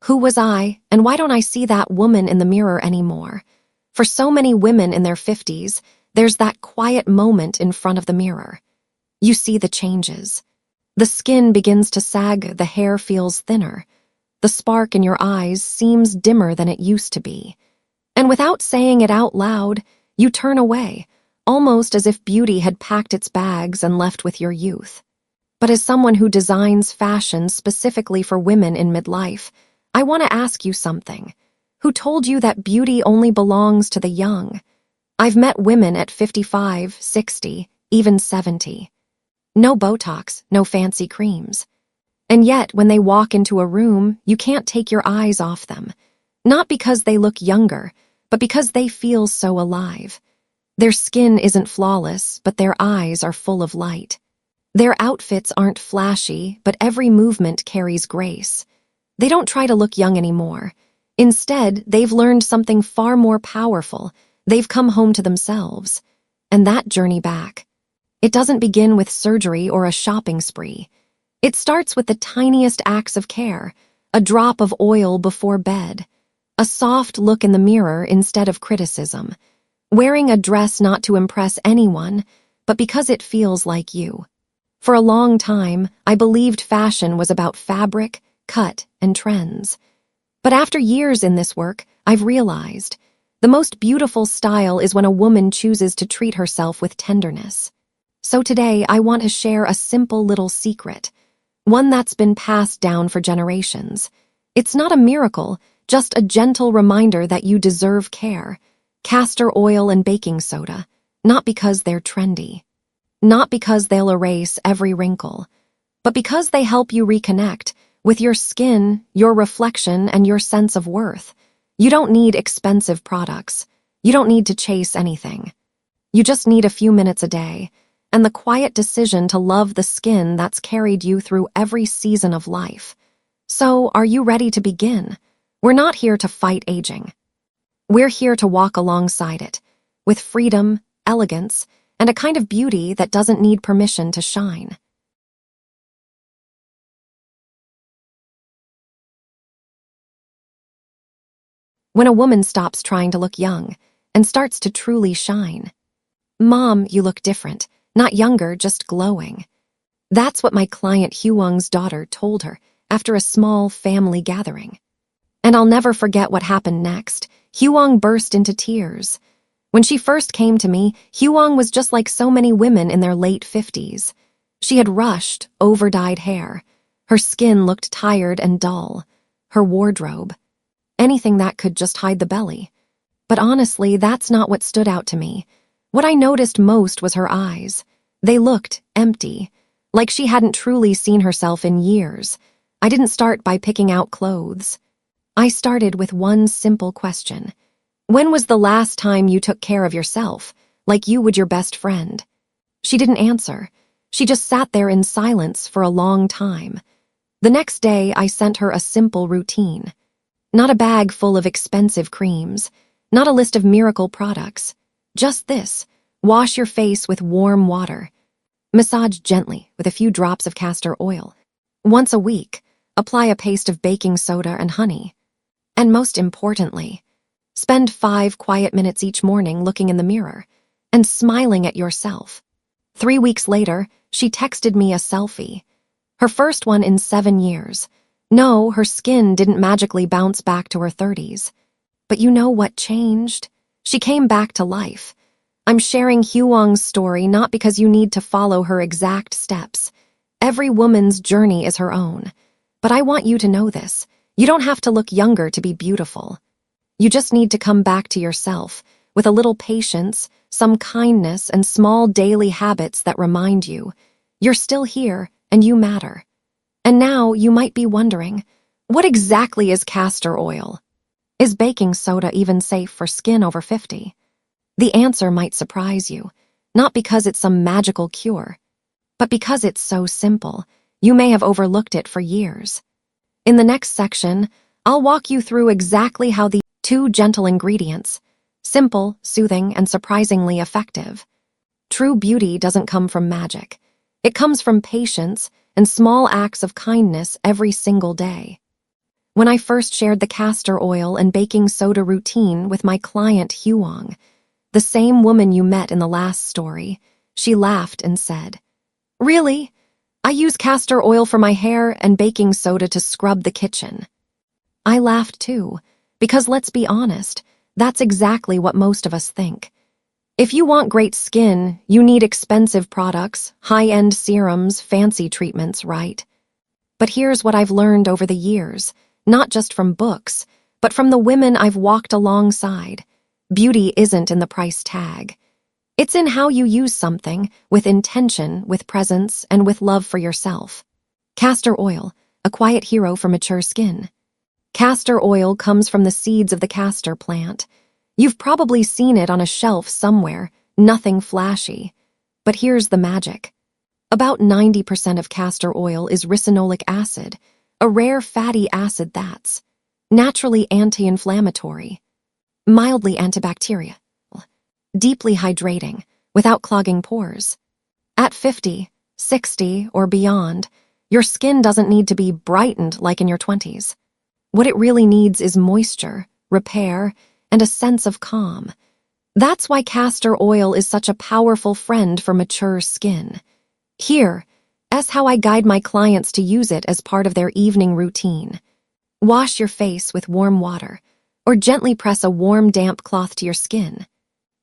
Who was I, and why don't I see that woman in the mirror anymore? For so many women in their 50s, there's that quiet moment in front of the mirror. You see the changes. The skin begins to sag, the hair feels thinner. The spark in your eyes seems dimmer than it used to be. And without saying it out loud, you turn away, almost as if beauty had packed its bags and left with your youth. But as someone who designs fashion specifically for women in midlife, I want to ask you something. Who told you that beauty only belongs to the young? I've met women at 55, 60, even 70. No Botox, no fancy creams. And yet, when they walk into a room, you can't take your eyes off them. Not because they look younger, but because they feel so alive. Their skin isn't flawless, but their eyes are full of light. Their outfits aren't flashy, but every movement carries grace. They don't try to look young anymore. Instead, they've learned something far more powerful. They've come home to themselves. And that journey back, it doesn't begin with surgery or a shopping spree. It starts with the tiniest acts of care, a drop of oil before bed, a soft look in the mirror instead of criticism, wearing a dress not to impress anyone, but because it feels like you. For a long time, I believed fashion was about fabric, cut, and trends. But after years in this work, I've realized the most beautiful style is when a woman chooses to treat herself with tenderness. So today, I want to share a simple little secret, one that's been passed down for generations. It's not a miracle, just a gentle reminder that you deserve care. Castor oil and baking soda, not because they're trendy, not because they'll erase every wrinkle, but because they help you reconnect with your skin, your reflection, and your sense of worth. You don't need expensive products. You don't need to chase anything. You just need a few minutes a day, and the quiet decision to love the skin that's carried you through every season of life. So, are you ready to begin? We're not here to fight aging. We're here to walk alongside it, with freedom, elegance, and a kind of beauty that doesn't need permission to shine. When a woman stops trying to look young and starts to truly shine. Mom, you look different. Not younger, just glowing. That's what my client Huang's daughter told her after a small family gathering. And I'll never forget what happened next. Huang burst into tears. When she first came to me, Huang was just like so many women in their late 50s. She had rushed, over-dyed hair. Her skin looked tired and dull. Her wardrobe, anything that could just hide the belly. But honestly, that's not what stood out to me. What I noticed most was her eyes. They looked empty, like she hadn't truly seen herself in years. I didn't start by picking out clothes. I started with one simple question. When was the last time you took care of yourself, like you would your best friend? She didn't answer. She just sat there in silence for a long time. The next day, I sent her a simple routine. Not a bag full of expensive creams, not a list of miracle products. Just this, wash your face with warm water. Massage gently with a few drops of castor oil. Once a week, apply a paste of baking soda and honey. And most importantly, spend 5 quiet minutes each morning looking in the mirror and smiling at yourself. 3 weeks later, she texted me a selfie. Her first one in 7 years. No, her skin didn't magically bounce back to her 30s. But you know what changed? She came back to life. I'm sharing Huang's story not because you need to follow her exact steps. Every woman's journey is her own. But I want you to know this. You don't have to look younger to be beautiful. You just need to come back to yourself with a little patience, some kindness, and small daily habits that remind you you're still here and you matter. And now you might be wondering, what exactly is castor oil? Is baking soda even safe for skin over 50? The answer might surprise you, not because it's some magical cure, but because it's so simple, you may have overlooked it for years. In the next section, I'll walk you through exactly how the 2 gentle ingredients, simple, soothing, and surprisingly effective. True beauty doesn't come from magic. It comes from patience and small acts of kindness every single day. when I first shared the castor oil and baking soda routine with my client Huang, the same woman you met in the last story. She laughed and said, "Really? I use castor oil for my hair and baking soda to scrub the kitchen." I laughed too, because let's be honest, that's exactly what most of us think. If you want great skin, you need expensive products, high-end serums, fancy treatments, right? But here's what I've learned over the years, not just from books, but from the women I've walked alongside. Beauty isn't in the price tag. It's in how you use something, with intention, with presence, and with love for yourself. Castor oil, a quiet hero for mature skin. Castor oil comes from the seeds of the castor plant. You've probably seen it on a shelf somewhere, nothing flashy. But here's the magic. About 90% of castor oil is ricinoleic acid, a rare fatty acid that's naturally anti-inflammatory, mildly antibacterial, deeply hydrating, without clogging pores. At 50, 60, or beyond, your skin doesn't need to be brightened like in your 20s. What it really needs is moisture, repair, and a sense of calm. That's why castor oil is such a powerful friend for mature skin. Here's how I guide my clients to use it as part of their evening routine. Wash your face with warm water, or gently press a warm, damp cloth to your skin.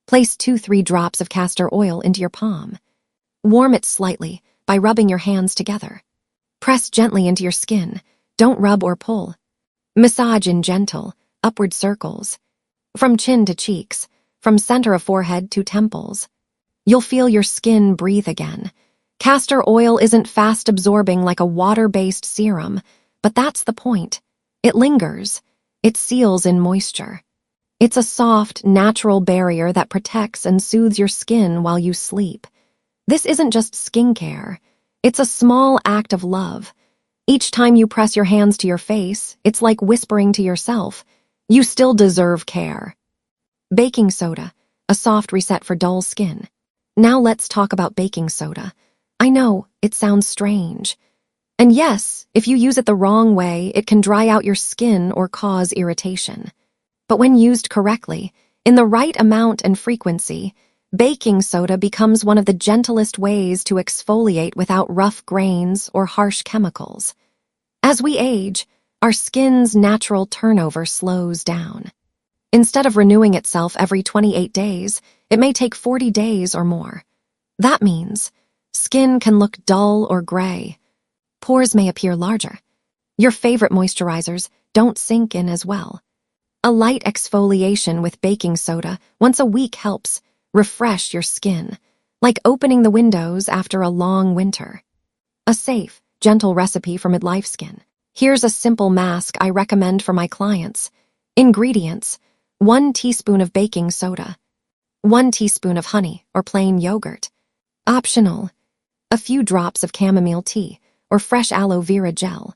Place 2-3 drops of castor oil into your palm. Warm it slightly by rubbing your hands together. Press gently into your skin. Don't rub or pull. Massage in gentle, upward circles. From chin to cheeks, from center of forehead to temples. You'll feel your skin breathe again. Castor oil isn't fast-absorbing like a water-based serum, but that's the point. It lingers. It seals in moisture. It's a soft, natural barrier that protects and soothes your skin while you sleep. This isn't just skincare. It's a small act of love. Each time you press your hands to your face, it's like whispering to yourself, you still deserve care. Baking soda, a soft reset for dull skin. Now let's talk about baking soda. I know, it sounds strange. And yes, if you use it the wrong way, it can dry out your skin or cause irritation. But when used correctly, in the right amount and frequency, baking soda becomes one of the gentlest ways to exfoliate without rough grains or harsh chemicals. As we age, our skin's natural turnover slows down. Instead of renewing itself every 28 days, it may take 40 days or more. That means skin can look dull or gray. Pores may appear larger. Your favorite moisturizers don't sink in as well. A light exfoliation with baking soda once a week helps refresh your skin, like opening the windows after a long winter. A safe, gentle recipe for midlife skin. Here's a simple mask I recommend for my clients. Ingredients: 1 teaspoon of baking soda, 1 teaspoon of honey or plain yogurt. Optional: a few drops of chamomile tea or fresh aloe vera gel.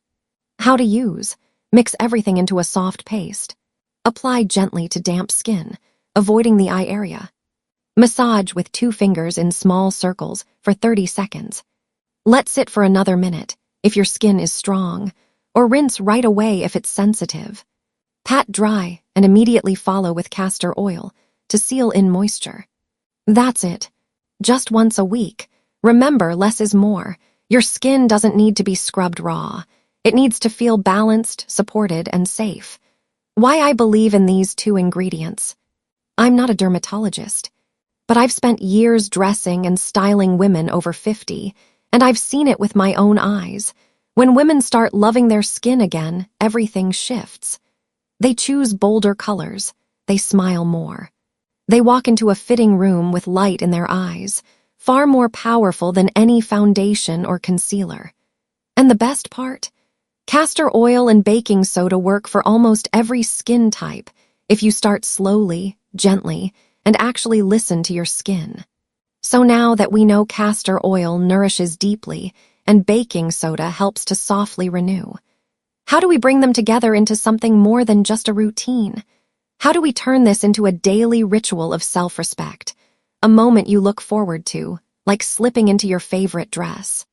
How to use: mix everything into a soft paste. Apply gently to damp skin, avoiding the eye area. Massage with 2 fingers in small circles for 30 seconds. Let sit for another minute if your skin is strong, or rinse right away if it's sensitive. Pat dry and immediately follow with castor oil to seal in moisture. That's it. Just once a week. Remember, less is more. Your skin doesn't need to be scrubbed raw. It needs to feel balanced, supported, and safe. Why I believe in these 2 ingredients. I'm not a dermatologist, but I've spent years dressing and styling women over 50, and I've seen it with my own eyes. When women start loving their skin again, everything shifts. They choose bolder colors. They smile more. They walk into a fitting room with light in their eyes, far more powerful than any foundation or concealer. And the best part? Castor oil and baking soda work for almost every skin type if you start slowly, gently, and actually listen to your skin. So now that we know castor oil nourishes deeply and baking soda helps to softly renew, how do we bring them together into something more than just a routine? How do we turn this into a daily ritual of self-respect, a moment you look forward to, like slipping into your favorite dress?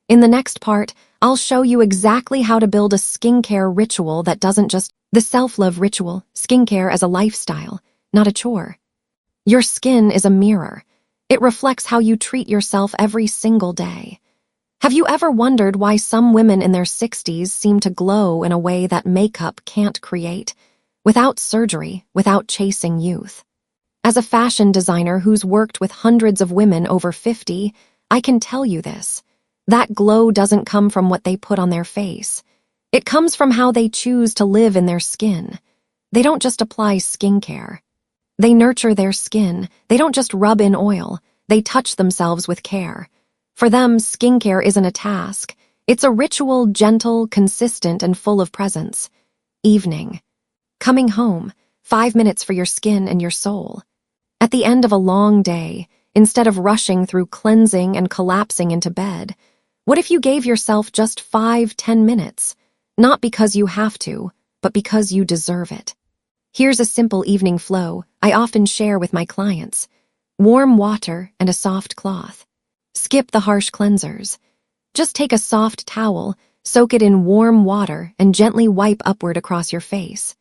In the next part, I'll show you exactly how to build a skincare ritual that doesn't just the self-love ritual, skincare as a lifestyle, not a chore. Your skin is a mirror. It reflects how you treat yourself every single day. Have you ever wondered why some women in their 60s seem to glow in a way that makeup can't create, without surgery, without chasing youth? As a fashion designer who's worked with hundreds of women over 50, I can tell you this. That glow doesn't come from what they put on their face. It comes from how they choose to live in their skin. They don't just apply skincare. They nurture their skin. They don't just rub in oil. They touch themselves with care. For them, skincare isn't a task. It's a ritual, gentle, consistent, and full of presence. Evening. Coming home. 5 minutes for your skin and your soul. At the end of a long day, instead of rushing through cleansing and collapsing into bed, what if you gave yourself just 5-10 minutes? Not because you have to, but because you deserve it. Here's a simple evening flow I often share with my clients. Warm water and a soft cloth. Skip the harsh cleansers. Just take a soft towel, soak it in warm water, and gently wipe upward across your face.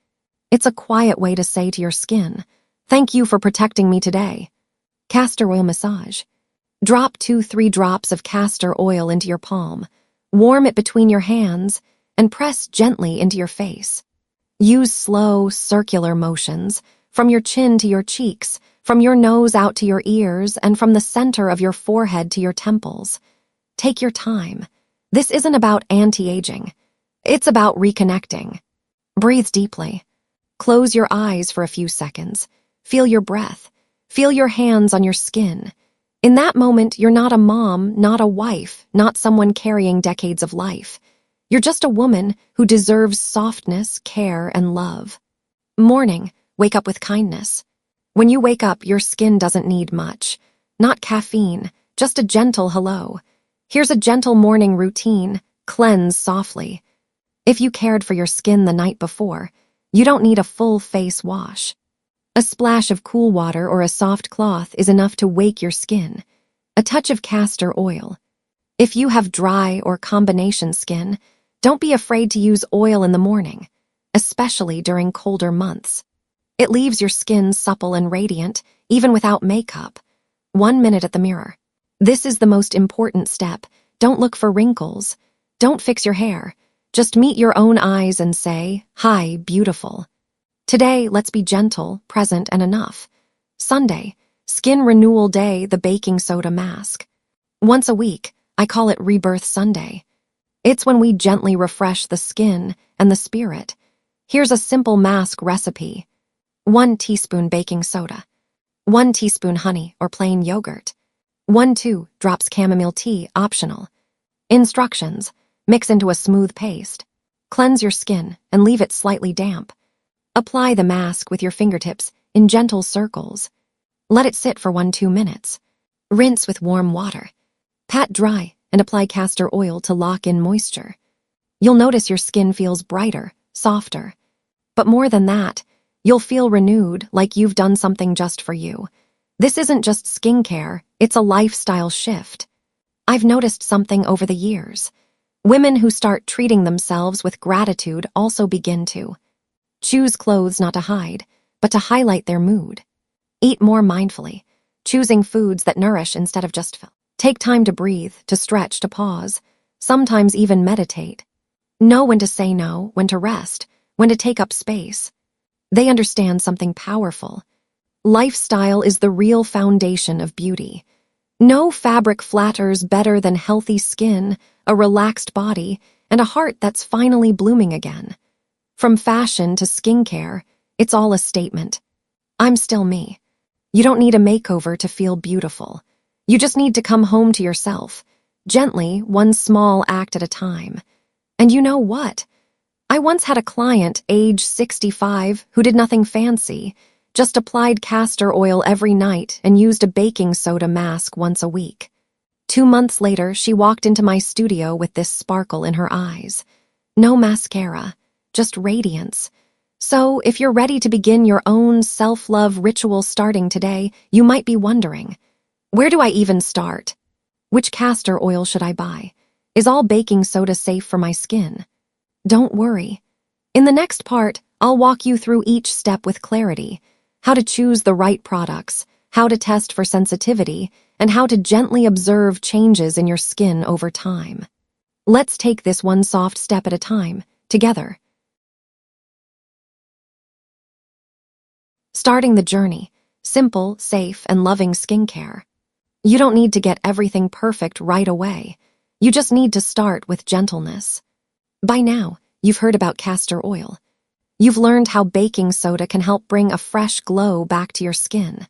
It's a quiet way to say to your skin, "Thank you for protecting me today." Castor oil massage. Drop 2-3 drops of castor oil into your palm, warm it between your hands, and press gently into your face. Use slow, circular motions, from your chin to your cheeks, from your nose out to your ears, and from the center of your forehead to your temples. Take your time. This isn't about anti-aging. It's about reconnecting. Breathe deeply. Close your eyes for a few seconds. Feel your breath. Feel your hands on your skin. In that moment, you're not a mom, not a wife, not someone carrying decades of life. You're just a woman who deserves softness, care, and love. Morning, wake up with kindness. When you wake up, your skin doesn't need much. Not caffeine, just a gentle hello. Here's a gentle morning routine. Cleanse softly. If you cared for your skin the night before, you don't need a full face wash. A splash of cool water or a soft cloth is enough to wake your skin. A touch of castor oil. If you have dry or combination skin, don't be afraid to use oil in the morning, especially during colder months. It leaves your skin supple and radiant, even without makeup. 1 minute at the mirror. This is the most important step. Don't look for wrinkles. Don't fix your hair. Just meet your own eyes and say, "Hi, beautiful." Today, let's be gentle, present, and enough. Sunday, Skin Renewal Day, the baking soda mask. Once a week, I call it Rebirth Sunday. It's when we gently refresh the skin and the spirit. Here's a simple mask recipe. 1 teaspoon baking soda. 1 teaspoon honey or plain yogurt. 1-2 drops chamomile tea, optional. Instructions: mix into a smooth paste. Cleanse your skin and leave it slightly damp. Apply the mask with your fingertips in gentle circles. Let it sit for 1-2 minutes. Rinse with warm water. Pat dry and apply castor oil to lock in moisture. You'll notice your skin feels brighter, softer. But more than that, you'll feel renewed, like you've done something just for you. This isn't just skincare, it's a lifestyle shift. I've noticed something over the years. Women who start treating themselves with gratitude also begin to choose clothes not to hide, but to highlight their mood. Eat more mindfully, choosing foods that nourish instead of just fill. Take time to breathe, to stretch, to pause, sometimes even meditate. Know when to say no, when to rest, when to take up space. They understand something powerful. Lifestyle is the real foundation of beauty. No fabric flatters better than healthy skin, a relaxed body, and a heart that's finally blooming again. From fashion to skincare, it's all a statement. I'm still me. You don't need a makeover to feel beautiful. You just need to come home to yourself, gently, one small act at a time. And you know what? I once had a client, age 65, who did nothing fancy, just applied castor oil every night and used a baking soda mask once a week. 2 months later, she walked into my studio with this sparkle in her eyes. No mascara, just radiance. So, if you're ready to begin your own self-love ritual starting today, you might be wondering, where do I even start? Which castor oil should I buy? Is all baking soda safe for my skin? Don't worry. In the next part, I'll walk you through each step with clarity: how to choose the right products, how to test for sensitivity, and how to gently observe changes in your skin over time. Let's take this one soft step at a time, together. Starting the journey: simple, safe, and loving skincare. You don't need to get everything perfect right away. You just need to start with gentleness. By now, you've heard about castor oil. You've learned how baking soda can help bring a fresh glow back to your skin.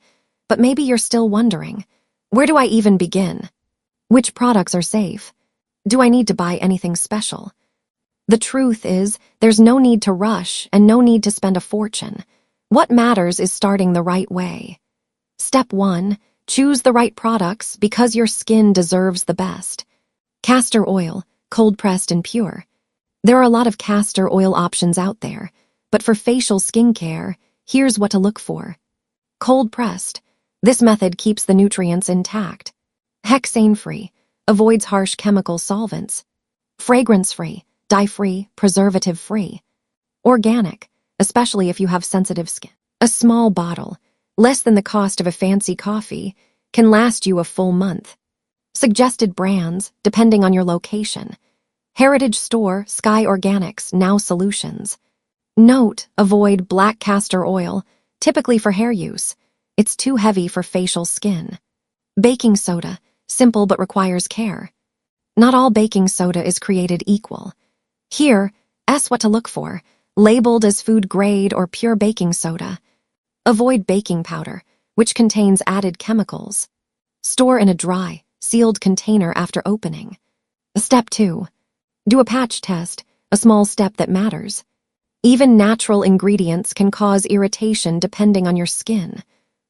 But maybe you're still wondering, where do I even begin? Which products are safe? Do I need to buy anything special? The truth is, there's no need to rush and no need to spend a fortune. What matters is starting the right way. Step 1. Choose the right products because your skin deserves the best. Castor oil, cold-pressed and pure. There are a lot of castor oil options out there, but for facial skincare, here's what to look for. Cold-pressed. This method keeps the nutrients intact. Hexane-free. Avoids harsh chemical solvents. Fragrance-free. Dye-free. Preservative-free. Organic, especially if you have sensitive skin. A small bottle, less than the cost of a fancy coffee, can last you a full month. Suggested brands, depending on your location. Heritage Store, Sky Organics, Now Solutions. Note: avoid black castor oil, typically for hair use. It's too heavy for facial skin. Baking soda, simple but requires care. Not all baking soda is created equal. Here, what to look for: labeled as food grade or pure baking soda. Avoid baking powder, which contains added chemicals. Store in a dry, sealed container after opening. Step 2. Do a patch test, a small step that matters. Even natural ingredients can cause irritation depending on your skin.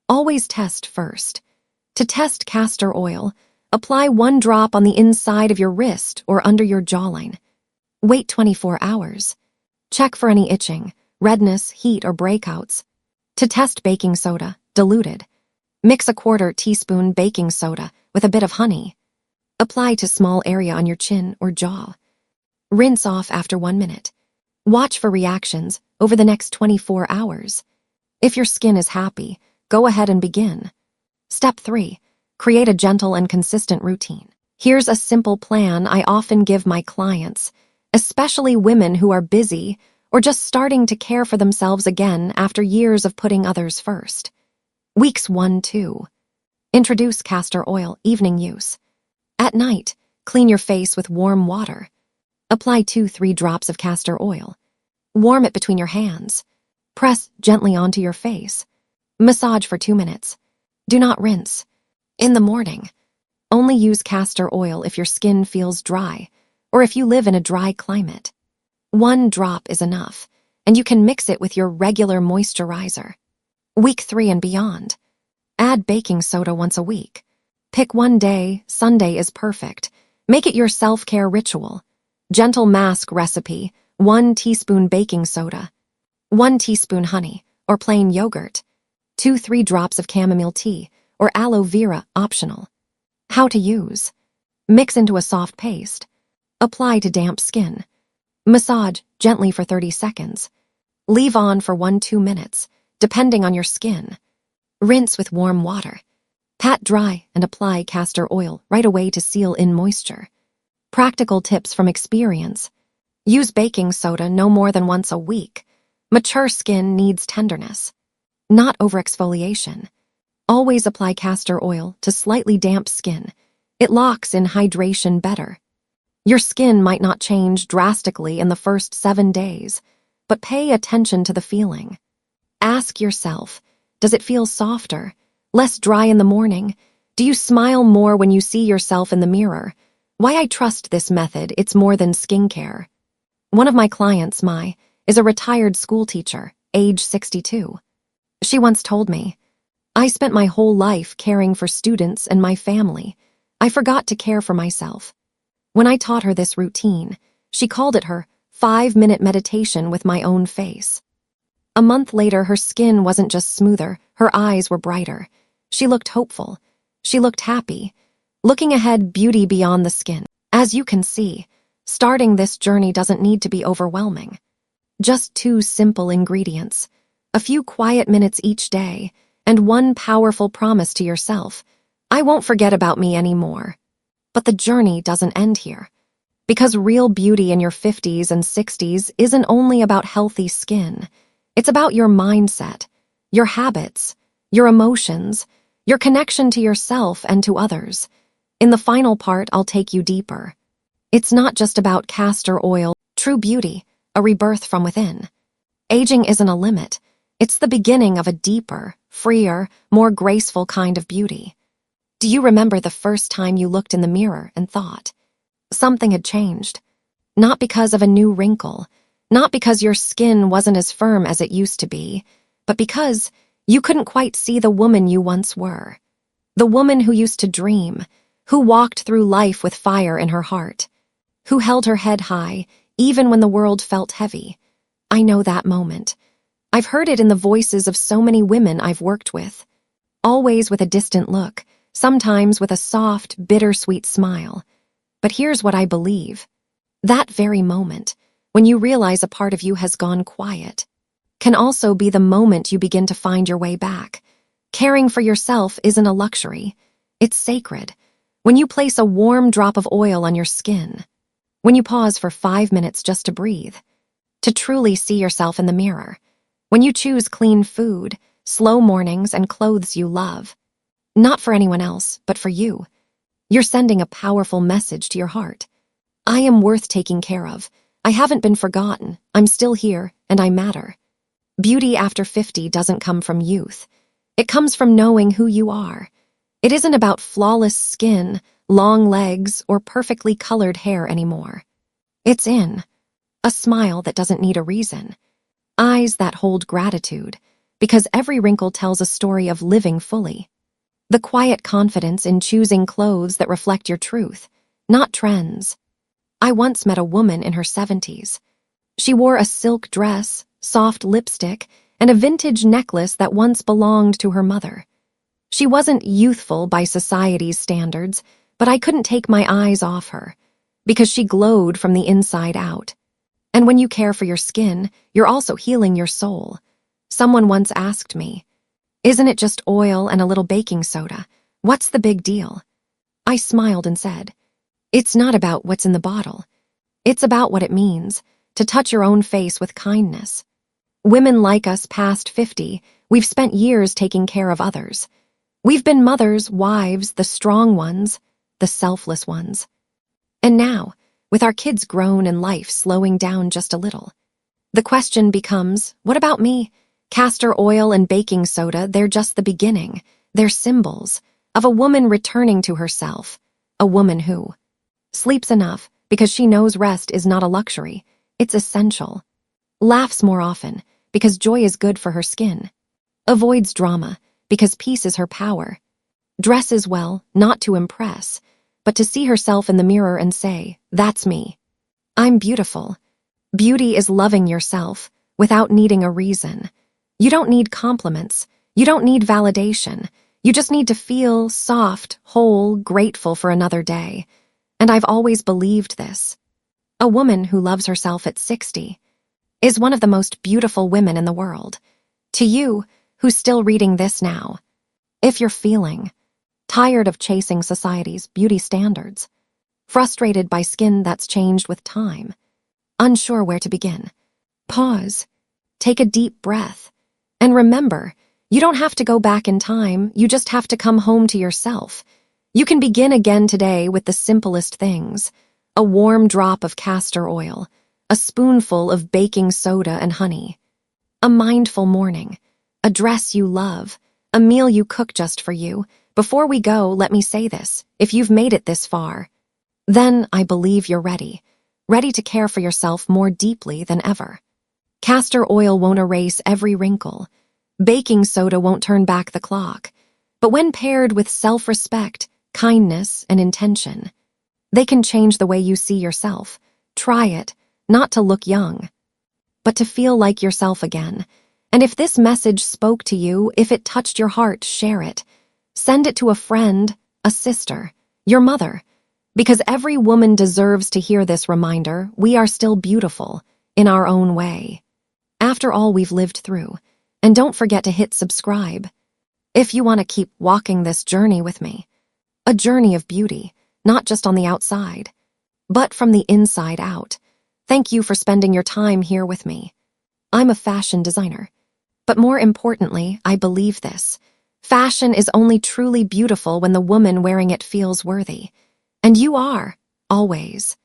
Always test first. To test castor oil, apply 1 drop on the inside of your wrist or under your jawline. Wait 24 hours. Check for any itching, redness, heat, or breakouts. To test baking soda, diluted. Mix a 1/4 teaspoon baking soda with a bit of honey. Apply to small area on your chin or jaw. Rinse off after 1 minute. Watch for reactions over the next 24 hours. If your skin is happy, go ahead and begin. Step 3. Create a gentle and consistent routine. Here's a simple plan I often give my clients, especially women who are busy or just starting to care for themselves again after years of putting others first. Weeks 1-2. Introduce castor oil, evening use. At night, clean your face with warm water. Apply 2-3 drops of castor oil. Warm it between your hands. Press gently onto your face. Massage for 2 minutes. Do not rinse. In the morning, only use castor oil if your skin feels dry or if you live in a dry climate. 1 drop is enough, and you can mix it with your regular moisturizer. Week 3 and beyond. Add baking soda once a week. Pick one day, Sunday is perfect. Make it your self-care ritual. Gentle mask recipe: 1 teaspoon baking soda, 1 teaspoon honey, or plain yogurt, 2-3 drops of chamomile tea, or aloe vera, optional. How to use: mix into a soft paste. Apply to damp skin. Massage gently for 30 seconds. Leave on for 1-2 minutes, depending on your skin. Rinse with warm water. Pat dry and apply castor oil right away to seal in moisture. Practical tips from experience: use baking soda no more than once a week. Mature skin needs tenderness, not overexfoliation. Always apply castor oil to slightly damp skin. It locks in hydration better. Your skin might not change drastically in the first 7 days, but pay attention to the feeling. Ask yourself, does it feel softer, less dry in the morning? Do you smile more when you see yourself in the mirror? Why I trust this method: it's more than skincare. One of my clients, Mai, is a retired school teacher, age 62. She once told me, "I spent my whole life caring for students and my family. I forgot to care for myself." When I taught her this routine, she called it her 5-minute meditation with my own face. A month later, her skin wasn't just smoother, her eyes were brighter. She looked hopeful. She looked happy. Looking ahead, beauty beyond the skin. As As you can see, starting this journey doesn't need to be overwhelming. Just 2 simple ingredients, a few quiet minutes each day, and one powerful promise to yourself: I won't forget about me anymore. But the journey doesn't end here. Because real beauty in your 50s and 60s isn't only about healthy skin. It's about your mindset, your habits, your emotions, your connection to yourself and to others. In the final part, I'll take you deeper. It's not just about castor oil, true beauty, a rebirth from within. Aging isn't a limit. It's the beginning of a deeper, freer, more graceful kind of beauty. Do you remember the first time you looked in the mirror and thought something had changed? Not because of a new wrinkle, not because your skin wasn't as firm as it used to be, but because you couldn't quite see the woman you once were. The woman who used to dream, who walked through life with fire in her heart, who held her head high even when the world felt heavy. I know that moment. I've heard it in the voices of so many women I've worked with, always with a distant look, sometimes with a soft, bittersweet smile. But here's what I believe. That very moment, when you realize a part of you has gone quiet, can also be the moment you begin to find your way back. Caring for yourself isn't a luxury. It's sacred. When you place a warm drop of oil on your skin, when you pause for 5 minutes just to breathe, to truly see yourself in the mirror, when you choose clean food, slow mornings, and clothes you love, not for anyone else, but for you, you're sending a powerful message to your heart. I am worth taking care of. I haven't been forgotten. I'm still here, and I matter. Beauty after 50 doesn't come from youth. It comes from knowing who you are. It isn't about flawless skin, long legs, or perfectly colored hair anymore. It's in a smile that doesn't need a reason, eyes that hold gratitude, because every wrinkle tells a story of living fully. The quiet confidence in choosing clothes that reflect your truth, not trends. I once met a woman in her 70s. She wore a silk dress, soft lipstick, and a vintage necklace that once belonged to her mother. She wasn't youthful by society's standards, but I couldn't take my eyes off her, because she glowed from the inside out. And when you care for your skin, you're also healing your soul. Someone once asked me, "Isn't it just oil and a little baking soda? What's the big deal?" I smiled and said, "It's not about what's in the bottle. It's about what it means to touch your own face with kindness." Women like us past 50, we've spent years taking care of others. We've been mothers, wives, the strong ones, the selfless ones. And now, with our kids grown and life slowing down just a little, the question becomes, what about me? Castor oil and baking soda, they're just the beginning. They're symbols of a woman returning to herself, a woman who sleeps enough because she knows rest is not a luxury, it's essential. Laughs more often because joy is good for her skin. Avoids drama because peace is her power. Dresses well, not to impress, but to see herself in the mirror and say, "That's me. I'm beautiful." Beauty is loving yourself without needing a reason. You don't need compliments. You don't need validation. You just need to feel soft, whole, grateful for another day. And I've always believed this. A woman who loves herself at 60 is one of the most beautiful women in the world. To you, who's still reading this now, if you're feeling tired of chasing society's beauty standards, frustrated by skin that's changed with time, unsure where to begin, pause, take a deep breath, and remember, you don't have to go back in time, you just have to come home to yourself. You can begin again today with the simplest things: a warm drop of castor oil, a spoonful of baking soda and honey, a mindful morning, a dress you love, a meal you cook just for you. Before we go, let me say this: if you've made it this far, then I believe you're ready to care for yourself more deeply than ever. Castor oil won't erase every wrinkle. Baking soda won't turn back the clock. But when paired with self-respect, kindness, and intention, they can change the way you see yourself. Try it, not to look young, but to feel like yourself again. And if this message spoke to you, if it touched your heart, share it. Send it to a friend, a sister, your mother. Because every woman deserves to hear this reminder, we are still beautiful, in our own way. After all we've lived through. And don't forget to hit subscribe if you want to keep walking this journey with me. A journey of beauty, not just on the outside, but from the inside out. Thank you for spending your time here with me. I'm a fashion designer. But more importantly, I believe this. Fashion is only truly beautiful when the woman wearing it feels worthy. And you are, always.